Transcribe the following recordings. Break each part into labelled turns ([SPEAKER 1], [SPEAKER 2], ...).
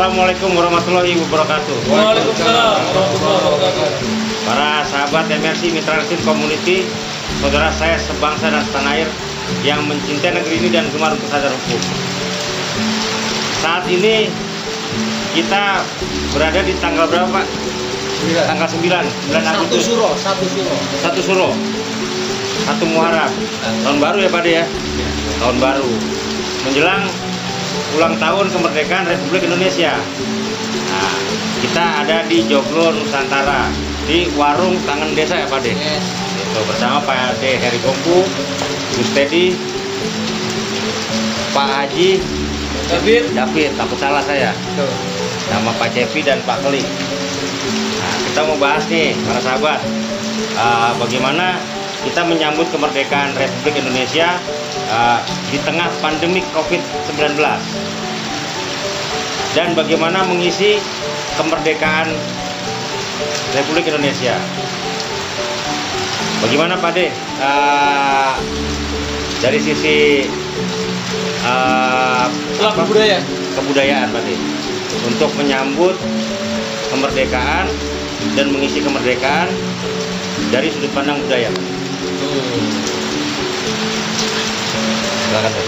[SPEAKER 1] Assalamualaikum warahmatullahi wabarakatuh.
[SPEAKER 2] Waalaikumsalam warahmatullahi wabarakatuh.
[SPEAKER 1] Para sahabat MRC Mitra Resin Community, saudara saya sebangsa dan setanah air yang mencintai negeri ini dan gemar untuk sadar hukum. Saat ini kita berada di tanggal berapa, Pak? Tanggal 9 Agustus. Satu Suro. Satu Muharram. Tahun baru ya, Pak De ya? Tahun baru. Menjelang ulang tahun kemerdekaan Republik Indonesia. Nah, kita ada di Joglo Nusantara di warung Tangan Desa ya, Pak De. Itu bersama Pak De Heri Gompu, Gus Teddy, Pak Haji David, takut salah saya. Sama Pak Cepi dan Pak Keli. Nah, kita mau bahas nih para sahabat, bagaimana kita menyambut kemerdekaan Republik Indonesia di tengah pandemi COVID-19 dan bagaimana mengisi kemerdekaan Republik Indonesia. Bagaimana Pak De dari sisi kebudayaan Pak De untuk menyambut kemerdekaan dan mengisi kemerdekaan dari sudut pandang budaya?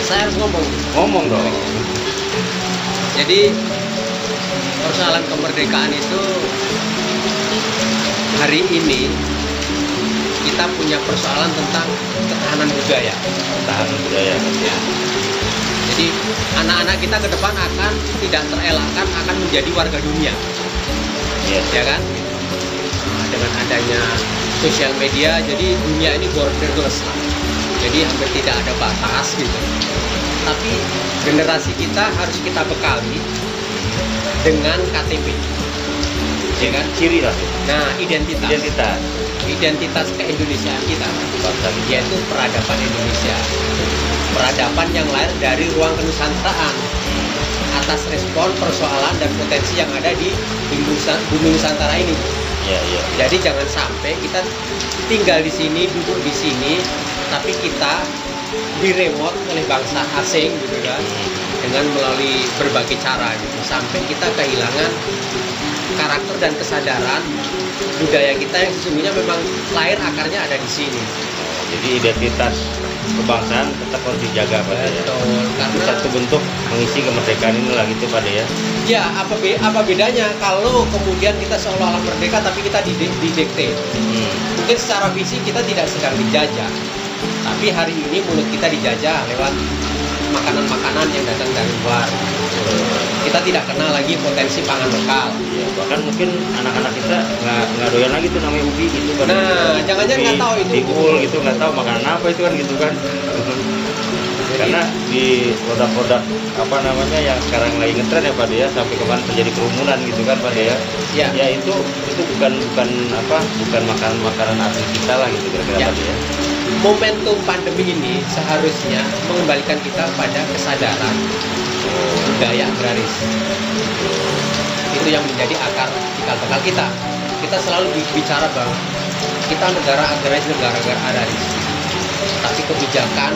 [SPEAKER 2] Saya harus ngomong
[SPEAKER 1] dong.
[SPEAKER 2] Jadi persoalan kemerdekaan itu hari ini kita punya persoalan tentang ketahanan budaya. Ya. Jadi anak-anak kita ke depan akan tidak terelakkan akan menjadi warga dunia. Ya kan? Nah, dengan adanya sosial media, jadi dunia ini borderless lah. Jadi hampir tidak ada batas gitu. Tapi generasi kita harus kita bekali dengan KTP. Ya kan?
[SPEAKER 1] Ciri lah.
[SPEAKER 2] Nah, identitas keindonesiaan kita, yaitu peradaban Indonesia. Peradaban yang lahir dari ruang kenusantaraan atas respon persoalan dan potensi yang ada di bumi Nusantara ini. Jadi jangan sampai kita tinggal di sini, duduk di sini, tapi kita diremot oleh bangsa asing gitu kan, dengan melalui berbagai cara gitu, sampai kita kehilangan karakter dan kesadaran budaya kita yang sesungguhnya memang lahir akarnya ada di sini.
[SPEAKER 1] Jadi identitas kebangsaan tetap harus dijaga Pak De. Karena satu bentuk mengisi kemerdekaan ini lah gitu Pak De ya.
[SPEAKER 2] Ya, apa bedanya kalau kemudian kita seolah-olah merdeka tapi kita didikte. Mungkin secara visi kita tidak sedang dijajah, tapi hari ini mulut kita dijajah lewat makanan-makanan yang datang dari luar. Kita tidak kenal lagi potensi pangan lokal.
[SPEAKER 1] Ya, bahkan mungkin anak-anak kita nggak doyan lagi tuh namanya ubi gitu kan.
[SPEAKER 2] Nah, jangan-jangan nggak tahu itu.
[SPEAKER 1] Tikul gitu, nggak tahu makanan apa itu kan gitu kan. Karena di produk-produk apa namanya yang sekarang lagi ngetren ya Pak De ya, sampai kemarin terjadi kerumunan gitu kan Pak De ya. Ya itu bukan makanan asli kita lah gitu kira-kira Pak De ya.
[SPEAKER 2] Momentum pandemi ini seharusnya mengembalikan kita pada kesadaran budaya agraris. Itu yang menjadi akar cikal bakal kita. Kita selalu bicara bahwa kita negara agraris, negara agraris. Tapi kebijakan,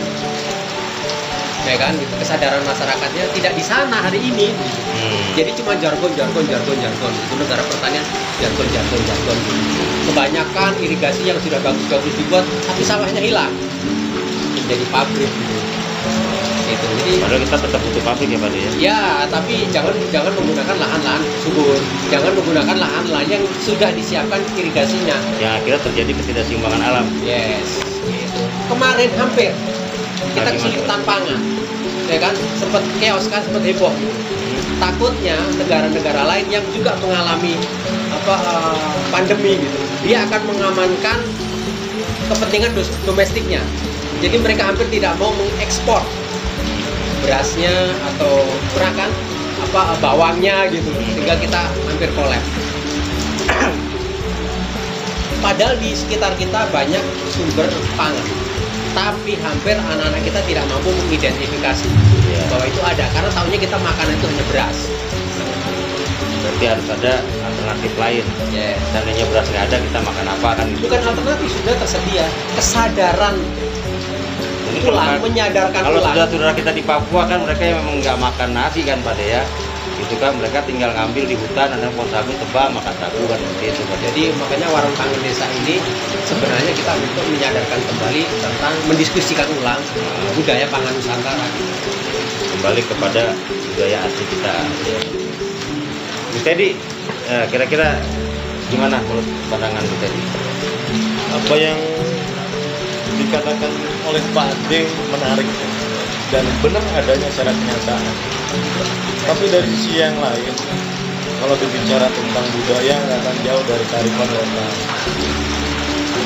[SPEAKER 2] ya kan, gitu, kesadaran masyarakatnya tidak di sana hari ini. Jadi cuma jargon. Itu negara pertanian jargon. Kebanyakan irigasi yang sudah bagus-bagus dibuat, tapi sawahnya hilang, menjadi pabrik. Gitu. Jadi
[SPEAKER 1] padahal kita tetap butuh pabrik ya Pak De ya.
[SPEAKER 2] Ya, tapi jangan menggunakan lahan-lahan subur, jangan menggunakan lahan-lahan yang sudah disiapkan irigasinya.
[SPEAKER 1] Yang akhirnya terjadi ketidakseimbangan alam.
[SPEAKER 2] Yes. Gitu. Kemarin hampir kita kesulitan pangan, ya kan, sempat chaos kan, sempat heboh. Takutnya negara-negara lain yang juga mengalami pandemi gitu, dia akan mengamankan kepentingan domestiknya. Jadi mereka hampir tidak mau mengekspor berasnya atau bawangnya gitu, sehingga kita hampir kolaps. Padahal di sekitar kita banyak sumber pangan, tapi hampir anak-anak kita tidak mampu mengidentifikasi bahwa itu ada, karena tahunya kita makanan itu hanya beras.
[SPEAKER 1] Berarti harus ada alternatif lain. Seandainya beras nggak ada, kita makan apa kan?
[SPEAKER 2] Bukan alternatif, sudah tersedia. Kesadaran pulang, menyadarkan
[SPEAKER 1] kalau
[SPEAKER 2] pulang.
[SPEAKER 1] saudara kita di Papua kan mereka yang memang nggak makan nasi kan Pak De ya. gitu kan, mereka tinggal ngambil di hutan, ada pohon sagu tebang makan sagu kan seperti itu kan.
[SPEAKER 2] Jadi makanya warung pangan desa ini sebenarnya kita untuk menyadarkan kembali tentang mendiskusikan ulang budaya pangan Nusantara.
[SPEAKER 1] Kembali kepada budaya asli kita. Mas Teddy, kira-kira gimana menurut pandangan Mas Teddy?
[SPEAKER 3] Apa yang dikatakan oleh Pak Ade menarik dan benar adanya secara kenyataan. Tapi dari sisi yang lain, kalau berbicara tentang budaya nggak akan jauh dari kearifan lokal.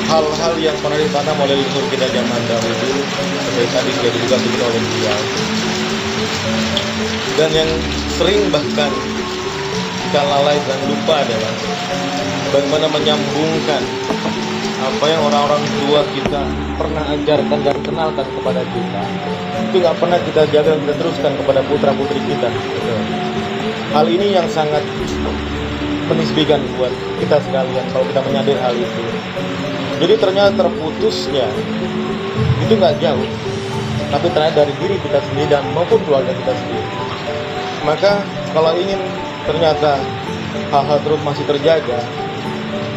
[SPEAKER 3] Hal-hal yang pernah ditanam oleh leluhur kita zaman dahulu, seperti tadi juga begitu oleh beliau. Dan yang sering bahkan kita lalai dan lupa adalah bagaimana menyambungkan apa yang orang-orang tua kita pernah ajarkan dan kenalkan kepada kita, itu nggak pernah kita jaga dan kita teruskan kepada putra-putri kita. Hal ini yang sangat menisbikan buat kita sekalian kalau kita menyadari hal itu. Jadi ternyata terputusnya itu nggak jauh, tapi ternyata dari diri kita sendiri dan maupun keluarga kita sendiri. Maka kalau ingin ternyata hal-hal terus masih terjaga,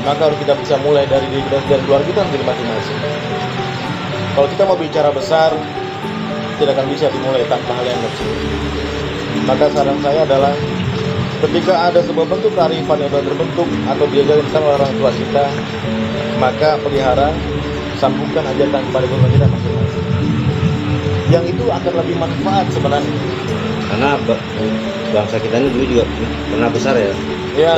[SPEAKER 3] maka harus kita bisa mulai dari diri kita dan keluarga kita sendiri masing-masing. Kalau kita mau bicara besar, tidak akan bisa dimulai tanpa hal yang kecil. Maka saran saya adalah ketika ada sebuah bentuk kearifan yang sudah terbentuk atau diajarkan oleh orang tua kita, maka pelihara, sambungkan, ajarkan kepada keluarga kita masing-masing. Yang itu akan lebih manfaat sebenarnya.
[SPEAKER 1] Karena bangsa kita ini dulu juga pernah besar ya.
[SPEAKER 3] Ya.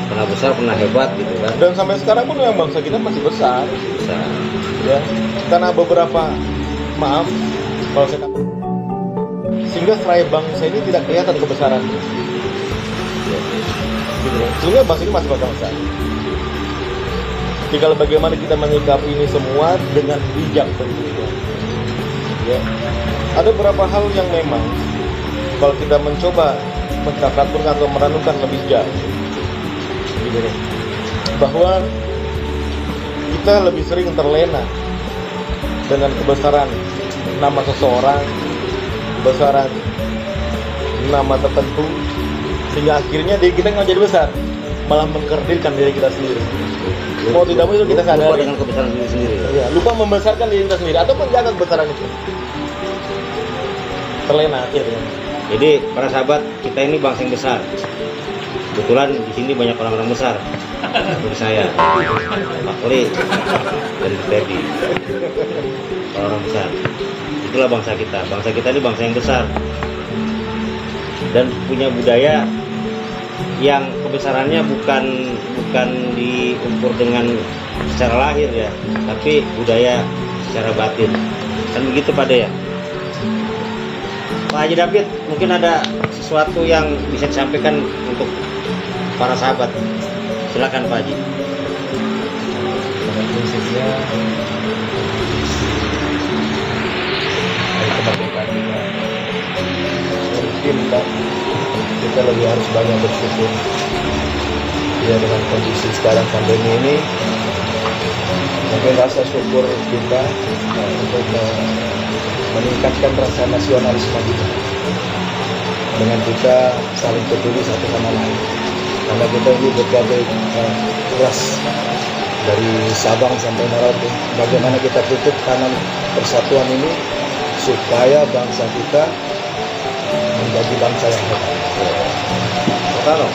[SPEAKER 1] Pernah besar, pernah hebat gitu kan.
[SPEAKER 3] Dan sampai sekarang pun yang bangsa kita masih besar.
[SPEAKER 1] Besar.
[SPEAKER 3] Ya. Karena beberapa, maaf kalau saya katakan, sehingga serai bangsa ini tidak kelihatan kebesarannya. Ya. Gitu. Sehingga bangsa ini masih besar. Tinggal bagaimana kita menyikapi ini semua dengan bijak tentunya. Ya. Ada beberapa hal yang memang kalau kita mencoba mentafakkurkan atau merenungkan lebih jauh, gitu deh, bahwa kita lebih sering terlena dengan kebesaran nama seseorang, kebesaran nama tertentu, sehingga akhirnya diri kita nggak jadi besar, malah mengkerdilkan diri kita sendiri. Mau tidak mau itu kita sadari.
[SPEAKER 1] Lupa dengan kebesaran diri sendiri.
[SPEAKER 3] Ya, lupa membesarkan diri kita sendiri atau menjaga kebesaran itu. Terlena akhirnya.
[SPEAKER 1] Jadi para sahabat, kita ini bangsa yang besar. Kebetulan di sini banyak orang-orang besar. Seperti saya, Pak Kli, dan Teddy. Orang besar. Itulah bangsa kita. Bangsa kita ini bangsa yang besar dan punya budaya yang kebesarannya bukan diukur dengan secara lahir ya, tapi budaya secara batin. Kan begitu Pak De ya? Pak Haji David, mungkin ada sesuatu yang bisa disampaikan untuk para sahabat. Silakan Pak Haji.
[SPEAKER 4] Pada prinsipnya hari kemerdekaan kita, mungkin kita lebih harus banyak bersyukur ya dengan kondisi sekarang pandemi ini. Mungkin rasa syukur kita untuk meningkatkan rasa nasionalisme kita dengan kita saling peduli satu sama lain, karena kita ini berbagai ras dari Sabang sampai Merauke. Bagaimana kita tutup tanam persatuan ini supaya bangsa kita menjadi bangsa yang hebat.
[SPEAKER 1] Halo.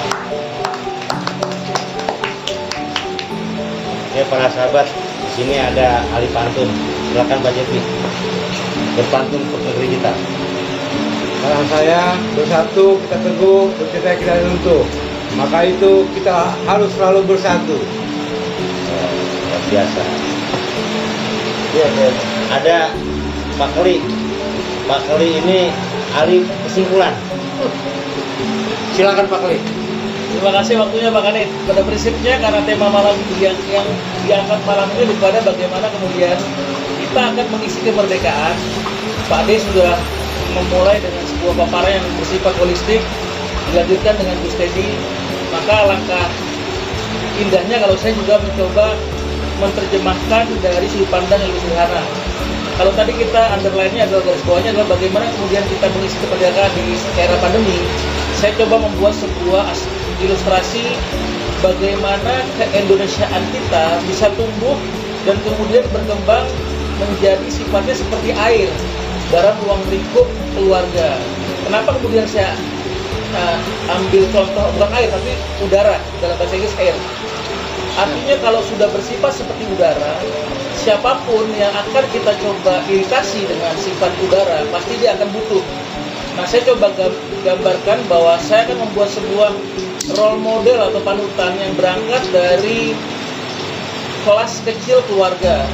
[SPEAKER 1] Ya para sahabat, di sini ada ahli pantun. Silakan Pak Jepi berpantun untuk negeri kita.
[SPEAKER 5] Saran saya, bersatu kita teguh, bercerai kita runtuh. Maka itu kita harus selalu bersatu.
[SPEAKER 1] Luar biasa. Ya, ada Pak Kli. Pak Kli ini ahli kesimpulan. Silakan Pak Kli.
[SPEAKER 6] Terima kasih waktunya Pak Kanit. Pada prinsipnya karena tema malam yang diangkat malam ini pada bagaimana kemudian kita akan mengisi kemerdekaan. Pak Ade sudah memulai dengan sebuah paparan yang bersifat holistik, dilanjutkan dengan Gus Teddy. Maka langkah indahnya kalau saya juga mencoba menerjemahkan dari sudut pandang yang lebih sederhana. Kalau tadi kita underline-nya adalah garis bawahnya adalah bagaimana kemudian kita mengisi kemerdekaan di era pandemi saya coba membuat sebuah ilustrasi bagaimana keindonesiaan kita bisa tumbuh dan kemudian berkembang menjadi sifatnya seperti air dalam ruang lingkup keluarga. Kenapa kemudian saya ambil contoh bukan air tapi udara, dalam bahasa Inggris air. Artinya kalau sudah bersifat seperti udara, siapapun yang akan kita coba iritasi dengan sifat udara pasti dia akan butuh. Nah, saya coba gambarkan bahwa saya akan membuat sebuah role model atau panutan yang berangkat dari kelas kecil keluarga.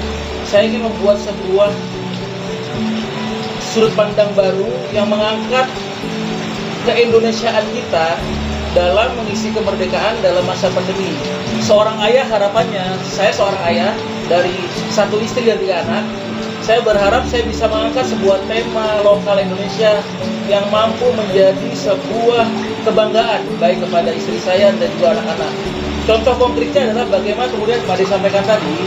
[SPEAKER 6] Saya ingin membuat sebuah sudut pandang baru yang mengangkat keindonesiaan kita dalam mengisi kemerdekaan dalam masa pandemi. Seorang ayah, harapannya, saya seorang ayah dari satu istri dan 3 anak. Saya berharap saya bisa mengangkat sebuah tema lokal Indonesia yang mampu menjadi sebuah kebanggaan baik kepada istri saya dan juga anak-anak. Contoh konkretnya adalah bagaimana kemudian Pak Ade sampaikan tadi,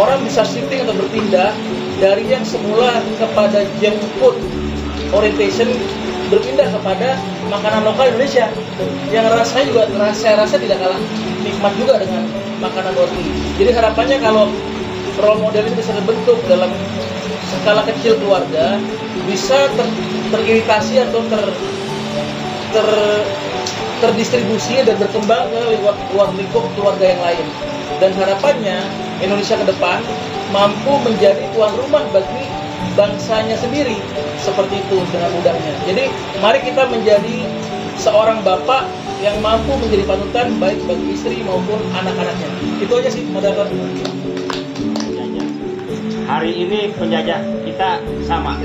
[SPEAKER 6] orang bisa shifting atau berpindah dari yang semula kepada junk food orientation berpindah kepada makanan lokal Indonesia yang rasanya juga saya rasa tidak kalah nikmat juga dengan makanan roti. Jadi harapannya kalau role model ini bisa terbentuk dalam skala kecil keluarga, bisa teriritasi atau terdistribusi dan berkembang ke luar lingkup keluarga yang lain. Dan harapannya Indonesia ke depan mampu menjadi tuan rumah bagi bangsanya sendiri, seperti itu dengan mudahnya. Jadi mari kita menjadi seorang bapak yang mampu menjadi panutan baik bagi istri maupun anak-anaknya. Itu aja sih moderator.
[SPEAKER 1] Hari ini penjajah kita sama,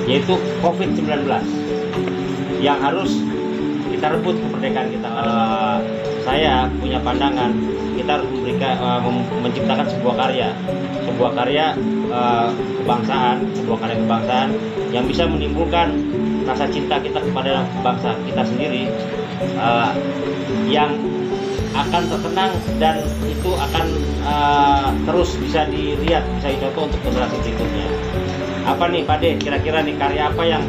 [SPEAKER 1] yaitu COVID-19 yang harus kita rebut kemerdekaan kita. Saya punya pandangan kita harus menciptakan sebuah karya kebangsaan yang bisa menimbulkan rasa cinta kita kepada bangsa kita sendiri, yang akan terkenang dan itu akan terus bisa dilihat, bisa dicontoh untuk generasi berikutnya. Apa nih Pak De, kira-kira nih karya apa yang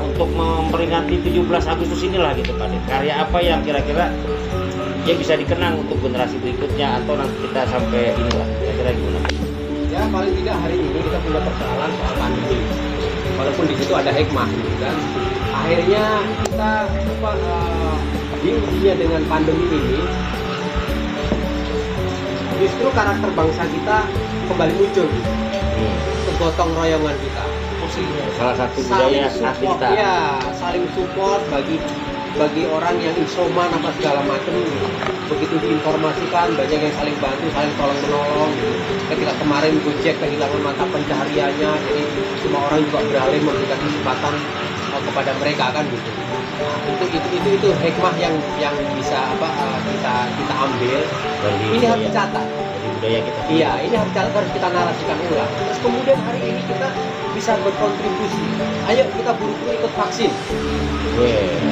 [SPEAKER 1] untuk memperingati 17 Agustus inilah gitu Pak De, karya apa yang kira-kira ya bisa dikenang untuk generasi berikutnya atau nanti kita sampai inilah, kira-kira gimana?
[SPEAKER 2] Ya paling tidak hari ini kita punya persoalan soal pandemi, walaupun di situ ada hikmah gitu kan. Akhirnya kita diujinya dengan pandemi ini, justru karakter bangsa kita kembali muncul, kegotong royongan kita.
[SPEAKER 1] Salah satu budaya khas kita.
[SPEAKER 2] Ya, saling support bagi orang yang isoman apa segala macam. Begitu diinformasikan, banyak yang saling bantu, saling tolong menolong. Gitu. Kita kemarin Gojek kehilangan mata pencahariannya, jadi semua orang juga beralih memberikan kesempatan kepada mereka kan gitu. Nah, itu hikmah yang bisa kita ambil. Ini harus dicatat.
[SPEAKER 1] Budaya kita.
[SPEAKER 2] Iya, ini harus kita narasikan ulang. Terus kemudian hari ini kita bisa berkontribusi. Ayo kita buru-buru ikut vaksin.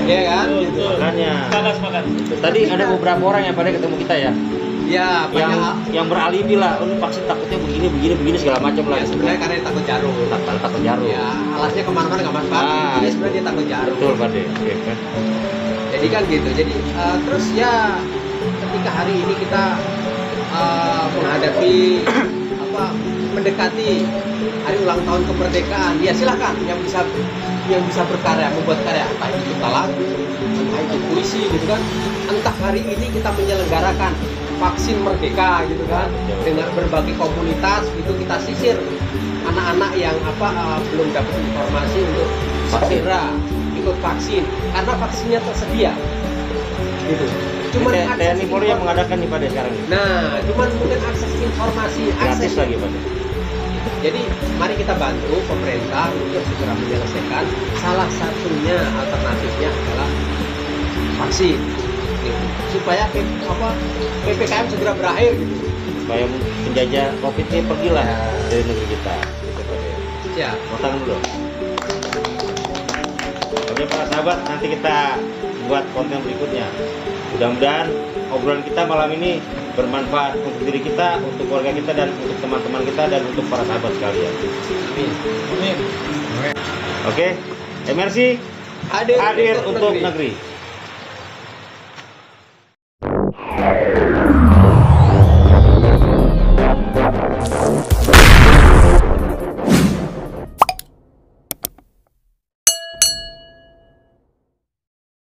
[SPEAKER 2] Iya kan? Gitu.
[SPEAKER 1] Makanya.
[SPEAKER 6] Sepakat.
[SPEAKER 1] Tadi ada beberapa orang yang pada ketemu kita ya.
[SPEAKER 2] Ya,
[SPEAKER 1] yang beralibi lah, vaksin takutnya begini segala macam lah.
[SPEAKER 2] Ya, sebenarnya karena dia takut jarum.
[SPEAKER 1] Takut jarum.
[SPEAKER 2] Ya, alasnya kemana-mana nggak manfaat. Jadi sebenarnya dia takut jarum.
[SPEAKER 1] Betul Pak De.
[SPEAKER 2] Jadi kan gitu. Jadi terus ya ketika hari ini kita menghadapi mendekati hari ulang tahun kemerdekaan, ya silakan yang bisa berkarya, membuat karya, entah itu cipta lagu, entah itu puisi gitu kan. Entah hari ini kita menyelenggarakan vaksin merdeka gitu kan, dengan berbagai komunitas itu kita sisir anak-anak yang belum dapat informasi untuk segera ikut vaksin karena vaksinnya tersedia gitu. Cuman
[SPEAKER 1] TNI Polri yang mengadakan nih pada sekarang ini.
[SPEAKER 2] Nah, cuman mungkin akses informasi,
[SPEAKER 1] gratis lagi Pak.
[SPEAKER 2] Jadi mari kita bantu pemerintah untuk segera menyelesaikan. Salah satunya alternatifnya adalah vaksin, gitu. Supaya PPKM segera berakhir, gitu.
[SPEAKER 1] Supaya penjajah COVID ini pergilah dari negeri kita.
[SPEAKER 2] Siap.
[SPEAKER 1] Tangan dulu. Oke para sahabat, nanti kita buat konten berikutnya. Mudah-mudahan obrolan kita malam ini bermanfaat untuk diri kita, untuk keluarga kita, dan untuk teman-teman kita, dan untuk para sahabat sekalian.
[SPEAKER 2] Amin.
[SPEAKER 1] Oke, MRC hadir untuk negeri.